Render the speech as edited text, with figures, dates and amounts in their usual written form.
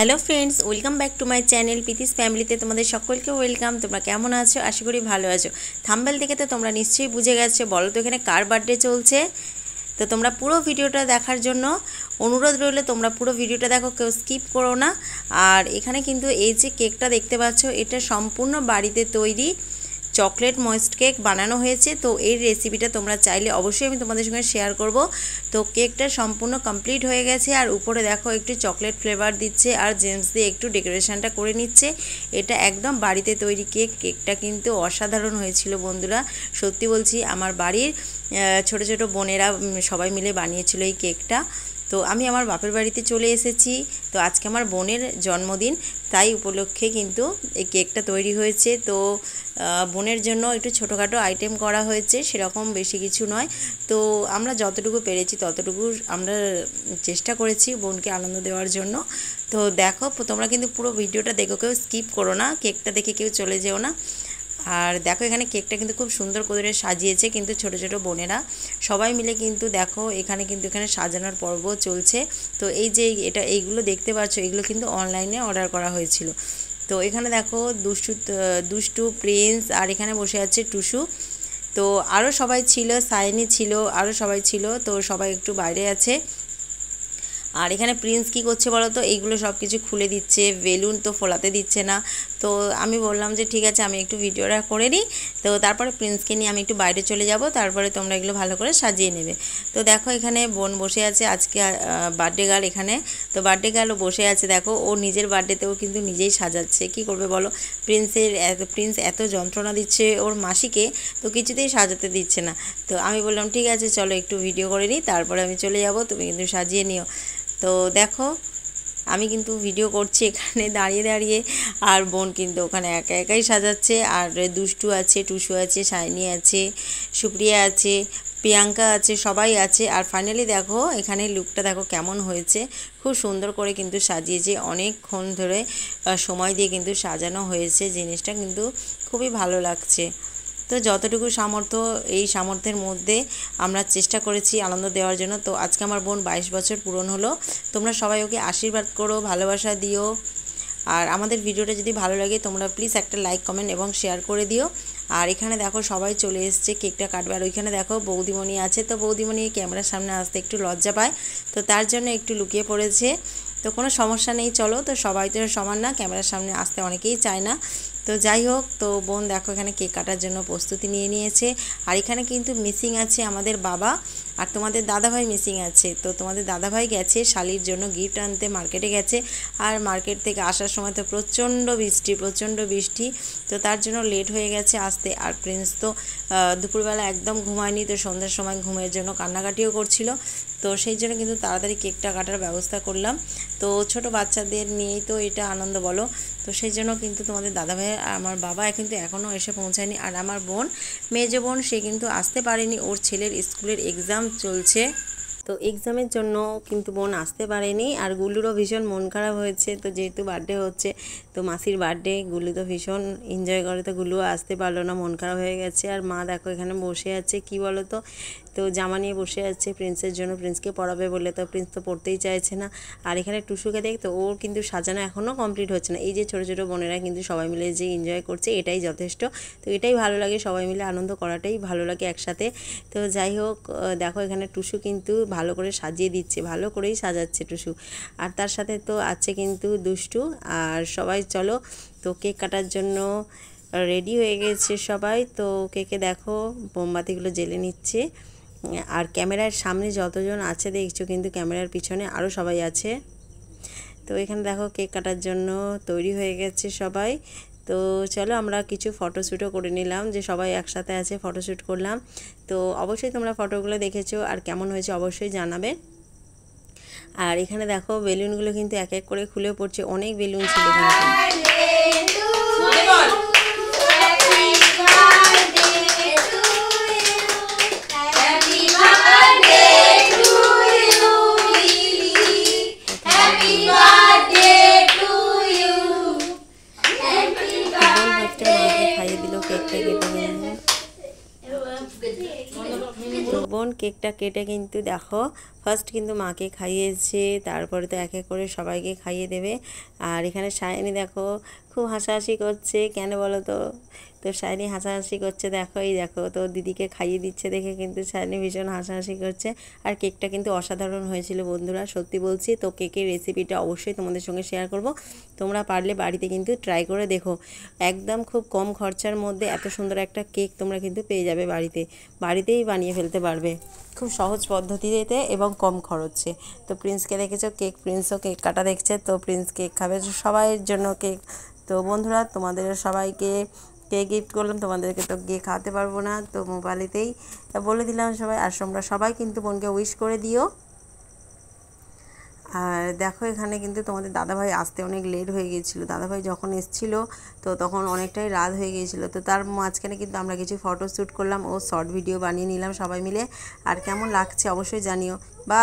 Hello friends, welcome back to my channel পিতিস ফ্যামিলিতে তোমাদের সকলকে ওয়েলকাম। তোমরা কেমন আছো? আশা করি ভালো আছো। থাম্বনেল দেখে তো তোমরা নিশ্চয়ই বুঝে গেছো। বলো তো এখানে কার বার্থডে চলছে? তো তোমরা পুরো ভিডিওটা দেখার জন্য অনুরোধ রইল, তোমরা পুরো ভিডিওটা দেখো, কেউ স্কিপ করো না। আর এখানে কিন্তু এই যে কেকটা দেখতে পাচ্ছ, এটা সম্পূর্ণ বাড়িতে তৈরি চকলেট ময়েস্ট কেক বানানো হয়েছে। তো এই রেসিপিটা তোমরা চাইলে অবশ্যই আমি তোমাদের সঙ্গে শেয়ার করব। তো কেকটা সম্পূর্ণ কমপ্লিট হয়ে গেছে, আর উপরে দেখো একটু চকলেট ফ্লেভার দিচ্ছে আর জেমস দিয়ে একটু ডেকোরেশনটা করে নিচ্ছে। এটা একদম বাড়িতে তৈরি কেক। কেকটা কিন্তু অসাধারণ হয়েছিল বন্ধুরা, সত্যি বলছি। আমার বাড়ির ছোট ছোট বোনেরা সবাই মিলে বানিয়েছিল এই কেকটা। তো আমি আমার বাপের বাড়িতে চলে এসেছি। তো আজকে আমার বোনের জন্মদিন, তাই উপলক্ষে কিন্তু এই কেকটা তৈরি হয়েছে। তো বোনের জন্য একটু ছোটোখাটো আইটেম করা হয়েছে, সেরকম বেশি কিছু নয়। তো আমরা যতটুকু পেরেছি ততটুকু আমরা চেষ্টা করেছি বোনকে আনন্দ দেওয়ার জন্য। তো দেখো, তোমরা কিন্তু পুরো ভিডিওটা দেখো, কেউ স্কিপ করো না, কেকটা দেখে কেউ চলে যেও না। আর দেখো এখানে কেকটা কিন্তু খুব সুন্দর করে সাজিয়েছে কিন্তু ছোট ছোট বোনেরা সবাই মিলে কিন্তু। দেখো এখানে সাজানোর পর্ব চলছে। তো এই যে এইগুলো দেখতে পাচ্ছ, এগুলো কিন্তু অনলাইনে অর্ডার করা হয়েছিল। তো এখানে দেখো দুষ্টু প্রিন্স, আর এখানে বসে আছে টুসু। তো আরও সবাই ছিল, সাইনি ছিল, আরও সবাই ছিল। তো সবাই একটু বাইরে আছে। আর এখানে প্রিন্স কি করছে বলো তো, এইগুলো সব কিছু খুলে দিচ্ছে, বেলুন তো ফোলাতে দিচ্ছে না। তো আমি বললাম যে ঠিক আছে, আমি একটু ভিডিওটা করে নিই। তো তারপরে প্রিন্সকে নিয়ে আমি একটু বাইরে চলে যাব, তারপরে তোমরা এগুলো ভালো করে সাজিয়ে নেবে। তো দেখো এখানে বোন বসে আছে, আজকে বার্থডে গার্ল এখানে। তো বার্থডে গার্লও বসে আছে, দেখো ও নিজের বার্থডেতেও কিন্তু নিজেই সাজাচ্ছে। কি করবে বলো, প্রিন্স এত যন্ত্রণা দিচ্ছে ওর মাসিকে, তো কিছুতেই সাজাতে দিচ্ছে না। তো আমি বললাম ঠিক আছে চলো একটু ভিডিও করে নিই, তারপরে আমি চলে যাব, তুমি কিন্তু সাজিয়ে নিও। তো দেখো আমি কিন্তু ভিডিও করছি এখানে দাঁড়িয়ে দাঁড়িয়ে, আর বোন কিন্তু ওখানে একা একাই সাজাচ্ছে। আর দুষ্টু আছে, টুসু আছে, শাইনি আছে, সুপ্রিয়া আছে, প্রিয়াঙ্কা আছে, সবাই আছে। আর ফাইনালি দেখো এখানে লুকটা দেখো কেমন হয়েছে, খুব সুন্দর করে কিন্তু সাজিয়েছে। অনেকক্ষণ ধরে সময় দিয়ে কিন্তু সাজানো হয়েছে, জিনিসটা কিন্তু খুবই ভালো লাগছে। তো যতটুকু সামর্থ্য, এই সামর্থ্যের মধ্যে আমরা চেষ্টা করেছি আনন্দ দেওয়ার জন্য। তো আজকে আমার বোন 22 বছর পূরণ হলো। তোমরা সবাই ওকে আশীর্বাদ করো, ভালোবাসা দিও। আর আমাদের ভিডিওটা যদি ভালো লাগে তোমরা প্লিজ একটা লাইক, কমেন্ট এবং শেয়ার করে দিও। আর এখানে দেখো সবাই চলে এসছে কেকটা কাটবে। আর ওইখানে দেখো বৌদিমণি আছে। তো বৌদিমণি ক্যামেরার সামনে আসতে একটু লজ্জা পায়, তো তার জন্য একটু লুকিয়ে পড়েছে। তো কোনো সমস্যা নেই, চলো। তো সবাই তো সমান না, ক্যামেরার সামনে আসতে অনেকেই চায় না। তো যাই হোক, তো বোন দেখো এখানে কেক কাটার জন্য প্রস্তুতি নিয়ে নিয়েছে। আর এখানে কিন্তু মিসিং আছে আমাদের বাবা, আর তোমাদের দাদাভাই মিসিং আছে। তো তোমাদের দাদাভাই গেছে শালির জন্য গিফট আনতে, মার্কেটে গেছে। আর মার্কেট থেকে আসার সময় তো প্রচণ্ড বৃষ্টি, তো তার জন্য লেট হয়ে গেছে আসতে। আর প্রিন্স তো দুপুরবেলা একদম ঘুমায়নি, তো সন্ধ্যার সময় ঘুমের জন্য কান্নাকাটিও করছিল। তো সেই জন্য কিন্তু তাড়াতাড়ি কেকটা কাটার ব্যবস্থা করলাম। তো ছোট বাচ্চাদের নিয়েই তো এটা আনন্দ বলো। তো সেই জন্য কিন্তু তোমাদের দাদাভাই আর আমার বাবা কিন্তু এখনও এসে পৌঁছায়নি। আর আমার বোন, মেজ বোন, সে কিন্তু আসতে পারেনি, ওর ছেলের স্কুলের এক্সাম চলছে। তো এক্সামের জন্য কিন্তু বোন আসতে পারেনি। আর গুলুরও ভীষণ মন খারাপ হয়েছে, তো যেহেতু বার্থডে হচ্ছে, তো মাসির বার্থডে, গুলু তো ভীষণ এনজয় করে, তো গুলুও আসতে পারলো না, মন খারাপ হয়ে গেছে। আর মা দেখো এখানে বসে আছে, কি বলো তো, তো জামা নিয়ে বসে আছে প্রিন্সের জন্য, প্রিন্সকে পড়াবে বলে। তো প্রিন্স তো পড়তেই চাইছে না। আর এখানে টুসুকে দেখ, তো ওর কিন্তু সাজানো এখনও কমপ্লিট হচ্ছে না। এই যে ছোটো ছোটো বোনেরা কিন্তু সবাই মিলে যে এনজয় করছে, এটাই যথেষ্ট। তো এটাই ভালো লাগে, সবাই মিলে আনন্দ করাটাই ভালো লাগে একসাথে। তো যাই হোক, দেখো এখানে টুসু কিন্তু ভালো করে সাজিয়ে দিচ্ছে, ভালো করেই সাজাচ্ছে টুসু। আর তার সাথে তো আছে কিন্তু দুষ্টু। আর সবাই চলো, তো কেক কাটার জন্য রেডি হয়ে গেছে সবাই। তো কেকে দেখো মোমবাতিগুলো জ্বেলে নিচ্ছে। আর ক্যামেরার সামনে যতজন আছে দেখছো, কিন্তু ক্যামেরার পিছনে আরও সবাই আছে। তো এখানে দেখো কেক কাটার জন্য তৈরি হয়ে গেছে সবাই। তো চলো আমরা কিছু ফটোশ্যুটও করে নিলাম, যে সবাই একসাথে আছে, ফটোশ্যুট করলাম। তো অবশ্যই তোমরা ফটোগুলো দেখেছো, আর কেমন হয়েছে অবশ্যই জানাবে। আর এখানে দেখো বেলুনগুলো কিন্তু এক এক করে খুলে পড়ছে, অনেক বেলুন ছিল কিন্তু। বোন কেকটা কেটে কিন্তু দেখো ফার্স্ট কিন্তু মাকে খাইয়েছে, তারপরে তো এক এক করে সবাইকে খাইয়ে দেবে। আর এখানে সায়নী দেখো খুব হাসাহাসি করছে, কেন বলো তো? তো সায়নী হাসাহাসি করছে, দেখো এই দেখো তো দিদিকে খাইয়ে দিচ্ছে দেখে কিন্তু সায়নী ভীষণ হাসাহাসি করছে। আর কেকটা কিন্তু অসাধারণ হয়েছিল বন্ধুরা, সত্যি বলছি। তো কেকের রেসিপিটা অবশ্যই তোমাদের সঙ্গে শেয়ার করব, তোমরা পারলে বাড়িতে কিন্তু ট্রাই করে দেখো। একদম খুব কম খরচার মধ্যে এত সুন্দর একটা কেক তোমরা কিন্তু পেয়ে যাবে বাড়িতেই বানিয়ে ফেলতে পারবে খুব সহজ পদ্ধতিতে এবং কম খরচে। তো প্রিন্সকে দেখেছো কেক, প্রিন্সও কেক কাটা দেখছে, তো প্রিন্স কেক খাবে, সবাইয়ের জন্য কেক। তো বন্ধুরা তোমাদের সবাইকে কেক গিফট করলাম, তোমাদেরকে তো গিয়ে খাওয়াতে পারবো না, তো মোবাইলেতেই বলে দিলাম সবাই। আর তোমরা সবাই কিন্তু বোনকে উইশ করে দিও। আর দেখো এখানে কিন্তু তোমাদের দাদাভাই আসতে অনেক লেট হয়ে গিয়েছিলো। দাদাভাই যখন এসেছিলো তো তখন অনেকটাই রাত হয়ে গিয়েছিলো। তো তার মাঝখানে কিন্তু আমরা কিছু ফটো শ্যুট করলাম ও শর্ট ভিডিও বানিয়ে নিলাম সবাই মিলে। আর কেমন লাগছে অবশ্যই জানিও। বা